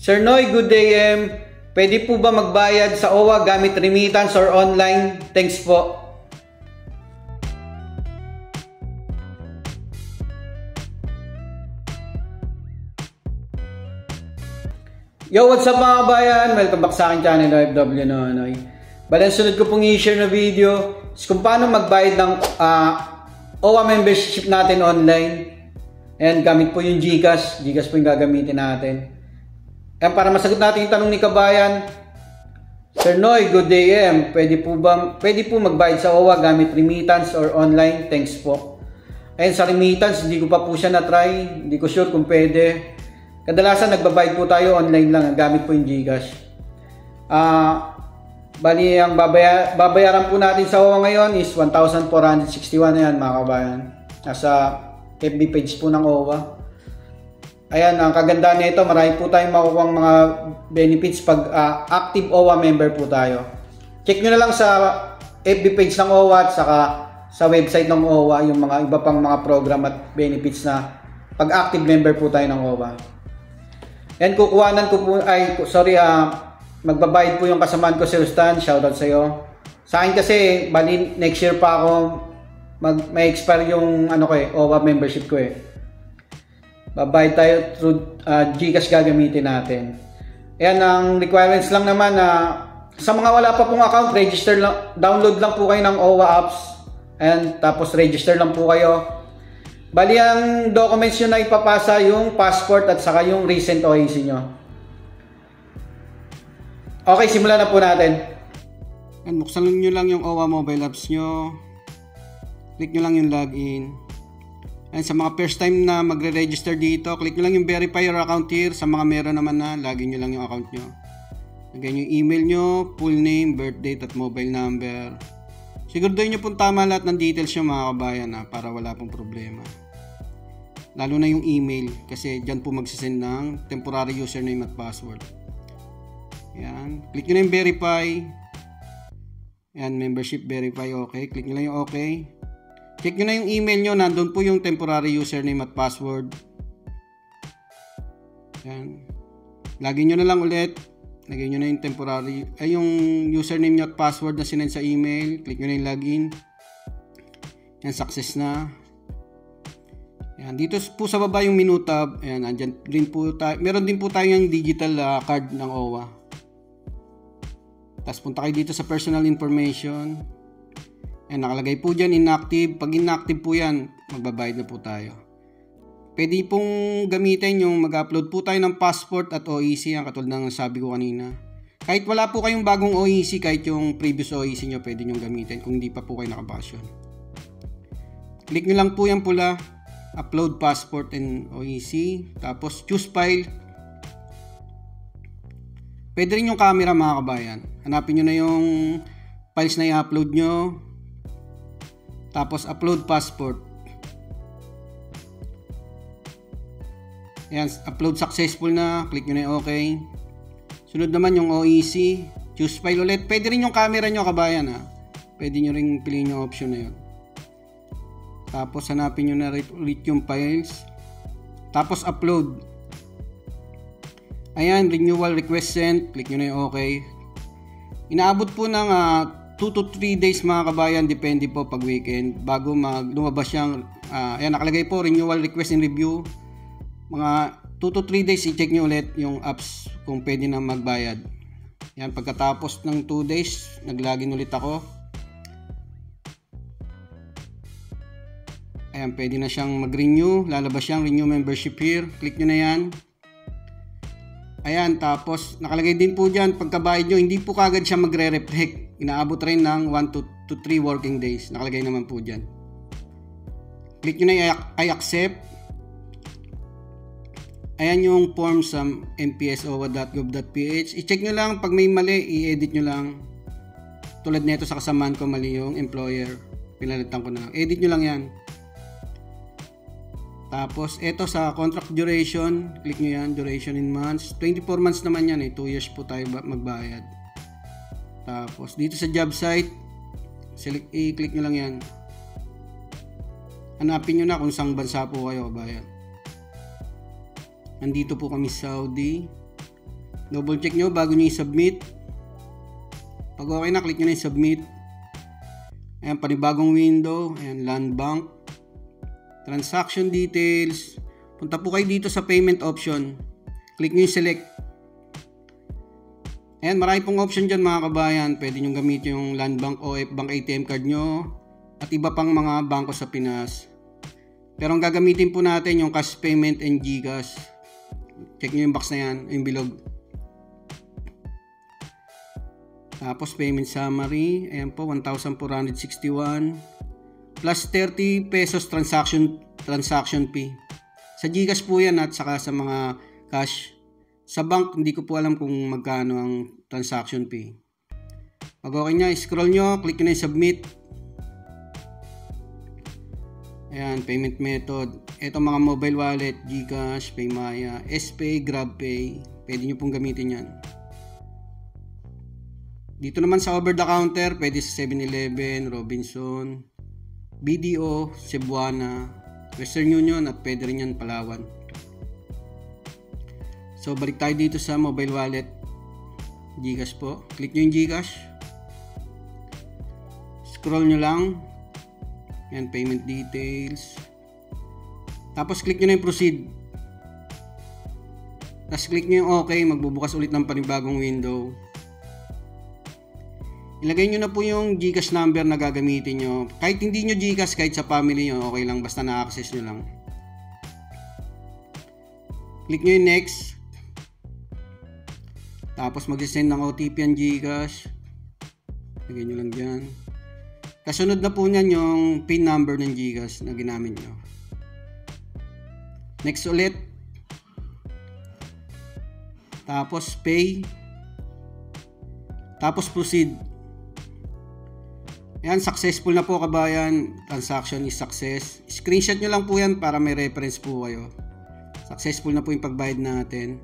Sir Noy, good day. Pwede po ba magbayad sa OWA gamit remittance or online? Thanks po. Yo, what's up mga kabayan? Welcome back sa aking channel, OFW Nonoy. Bale, ang sunod ko pong i-share na video is kung paano magbayad ng OWA membership natin online. And gamit po yung GCash. GCash po yung gagamitin natin. And para masagot natin yung tanong ni kabayan, Sir Noy, good day. Pwede po magbayad sa OWA gamit remittance or online? Thanks po. Ayun, sa remittance, hindi ko pa po siya na-try. Hindi ko sure kung pwede. Kadalasan nagbabayad po tayo online lang, gamit po yung GCash. Bali, ang babayaran po natin sa OWA ngayon is 1,461 na yan mga kabayan. Nasa FB page po ng OWA. Ayan, ang kagandaan nito, marami po tayong makukuha mga benefits pag active OWA member po tayo. Check nyo na lang sa FB page ng OWA at saka sa website ng OWA yung mga iba pang mga program at benefits na pag active member po tayo ng OWA. Yan, kukuhanan ko po, magbabayad po yung kasamaan ko, Sir Stan. Shoutout sa iyo. Sa akin kasi, bali next year pa ako may expire yung OWA membership ko eh. Babayad tayo through GCash gagamitin natin. Ayan, ang requirements lang naman na sa mga wala pa pong account, register lang, download lang po kayo ng OWA apps. And tapos register lang po kayo. Bali, ang documents nyo na ipapasa yung passport at saka yung recent OAC nyo. Okay, simulan na po natin. And buksan nyo lang yung OWA mobile apps nyo. Click nyo lang yung login. And sa mga first time na magre-register dito, click nyo lang yung verify your account here. Sa mga meron naman na, login nyo lang yung account nyo. Lagyan yung email nyo, full name, birth date at mobile number. Siguraduhin nyo pong tama lahat ng details nyo mga kabayan para wala pong problema. Lalo na yung email kasi dyan po magsisend ng temporary username at password. Yan. Click nyo na yung verify. Yan, membership verify, okay. Click nyo lang yung okay. Check nyo na yung email nyo. Nandun po yung temporary username at password. Yan. Lagyan nyo na lang ulit. Lagyan nyo na yung temporary, yung username nyo at password na sinend sa email. Click nyo na yung login. Yan, success na. Yan, dito po sa baba yung menu tab. Ayan, andyan din po tayo. Meron din po tayo yung digital card ng OWA. Tapos punta kayo dito sa personal information. Ayan, nakalagay po dyan inactive. Pag inactive po yan, magbabayad na po tayo. Pwede pong gamitin yung mag-upload po tayo ng passport at OEC. Ang katulad ng sabi ko kanina. Kahit wala po kayong bagong OEC, kahit yung previous OEC nyo, pwede nyo gamitin kung hindi pa po kayo nakabasyon. Click nyo lang po yung pula. Upload passport and OEC. Tapos choose file. Pwede rin yung camera mga kabayan. Hanapin nyo na yung files na i-upload nyo. Tapos upload passport. Ayan, upload successful na. Click nyo na yung okay. Sunod naman yung OEC. Choose file ulit. Pwede rin yung camera nyo kabayan. Pwede nyo rin piliin yung option na yun. Tapos hanapin nyo na ulit yung files. Tapos upload. Ayan, renewal request sent. Click nyo na yung okay. Inaabot po ng 2 to 3 days mga kabayan. Depende po pag weekend. Bago lumabas siyang, ayan, nakalagay po renewal request and review. Mga 2 to 3 days, i-check nyo ulit yung apps kung pwede na magbayad. Ayan, pagkatapos ng 2 days, nag-login ulit ako. Ayan, pwede na siyang mag-renew. Lalabas siyang renew membership here. Click nyo na yan. Ayan, tapos nakalagay din po dyan, pagkabayad nyo, hindi po kagad siya magre-reflect. Inaabot rin ng 1 to 3 working days. Nakalagay naman po dyan. Click nyo na I accept. Ayan yung form sa mpsowa.gov.ph. I-check nyo lang, pag may mali, i-edit nyo lang. Tulad nito sa kasamaan ko, mali yung employer. Pinalitan ko na lang. Edit nyo lang yan. Tapos, ito sa contract duration, click nyo yan, duration in months. 24 months naman yan 2 years po tayo magbayad. Tapos, dito sa job site, i-click nyo lang yan. Hanapin nyo na kung saan bansa po kayo bayad. Nandito po kami sa Saudi. Double check nyo bago nyo i-submit. Pag okay na, click nyo na i-submit. Ayan, panibagong window. Ayan, land bank. Transaction details. Punta po kayo dito sa payment option. Click nyo yung select. Ayan, marami pong option dyan mga kabayan. Pwede nyo gamitin yung land bank o bank ATM card nyo. At iba pang mga bangko sa Pinas. Pero ang gagamitin po natin yung cash payment and GCash. Check nyo yung box na yan, yung bilog. Tapos payment summary. Ayan po, 1,461. Plus 30 pesos transaction fee. Sa GCash po yan at saka sa mga cash. Sa bank, hindi ko po alam kung magkano ang transaction fee. Pag okay nyo, scroll nyo, click nyo na yung submit. Ayan, payment method. Ito mga mobile wallet, GCash, Paymaya, SPay, GrabPay. Pwede nyo pong gamitin yan. Dito naman sa over the counter, pwede sa 7-Eleven, Robinson, BDO, Cebuana, Western Union at pwede rin yan Palawan. So balik tayo dito sa mobile wallet, GCash po. Click nyo yung GCash. Scroll nyo lang. Yan, payment details. Tapos click nyo na yung proceed. Tapos click nyo yung okay. Magbubukas ulit ng panibagong window. Ilagay nyo na po yung GCash number na gagamitin nyo. Kahit hindi nyo GCash, kahit sa family nyo, okay lang. Basta na-access nyo lang. Click nyo yung next. Tapos mag-send ng OTP ang GCash. Lagay nyo lang dyan. Kasunod na po niyan yung PIN number ng GCash na ginamit nyo. Next ulit. Tapos pay. Tapos proceed. Yan, successful na po kabayan. Transaction is success. Screenshot nyo lang po yan para may reference po kayo. Successful na po yung pagbayad natin.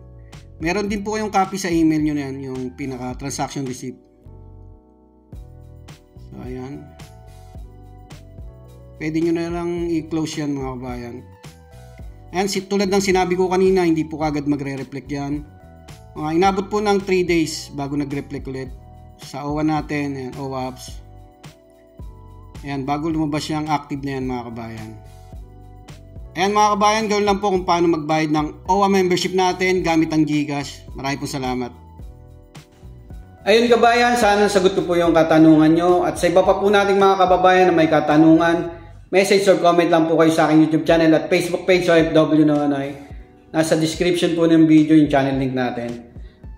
Meron din po kayong copy sa email nyo na yan, yung pinaka transaction receipt. So ayan. Pwede nyo na lang i-close yan mga kabayan. Ayan, tulad ng sinabi ko kanina, hindi po kagad magre-reflect yan. Inabot po ng 3 days bago nag-reflect ulit. Sa OWA natin, ayan, OWA apps. Ayan, bago lumabas yung active na yan mga kabayan. Ayan mga kabayan, gawin lang po kung paano magbayad ng OWA membership natin gamit ang GCash. Maraming po salamat. Ayun kabayan, sana sagot ko po yung katanungan nyo. At sa iba pa po nating mga kababayan na may katanungan, message or comment lang po kayo sa aking YouTube channel at Facebook page OFW Nonoy. Nasa description po ng video yung channel link natin.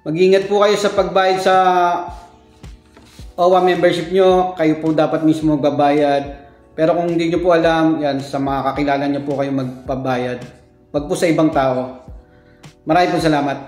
Mag-ingat po kayo sa pagbayad sa OWA membership nyo. Kayo po dapat mismo magbabayad. Pero kung hindi nyo po alam, yan, sa mga kakilala nyo po kayo magpabayad. Wag po sa ibang tao. Maraming po salamat.